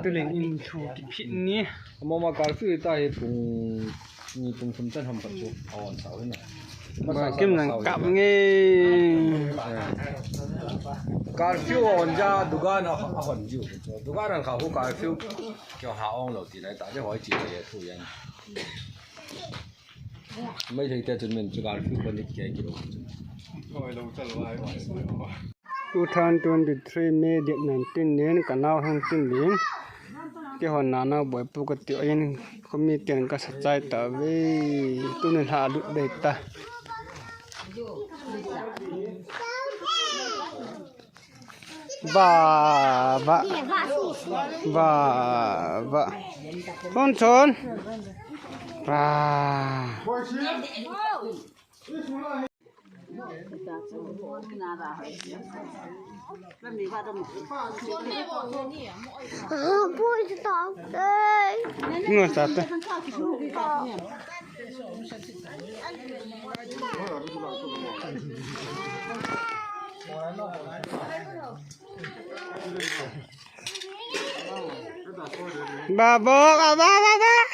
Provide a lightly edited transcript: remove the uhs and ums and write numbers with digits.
ตัวเล็กอินชูกิพินี้มองการฟิวตาเหตุปุ่งมีปุ่งสมจันทำกับจุกอ่อนเสาขึ้นมามาเก็บหนังกับไงการฟิวอ่อนจ้าดูการอ่อนอยู่ดูการนั้นเขาผู้การฟิว叫下安樓電嚟打啲海字嘅嘢吐人，ไม่ใช่แต่จนมันจุการฟิวคนนี้แก่กี่โล2023 May 19年กันเอาทั้งสิ้นเลี้ยงที่หัวหน้าเราบ่อยปกติเองเขามีเตียนก็สะใจแต่เว้ยตัวนึงหาดุเด็กตาบ้าชนบ้า不知道的。我啥的？爸爸，爸爸，爸爸。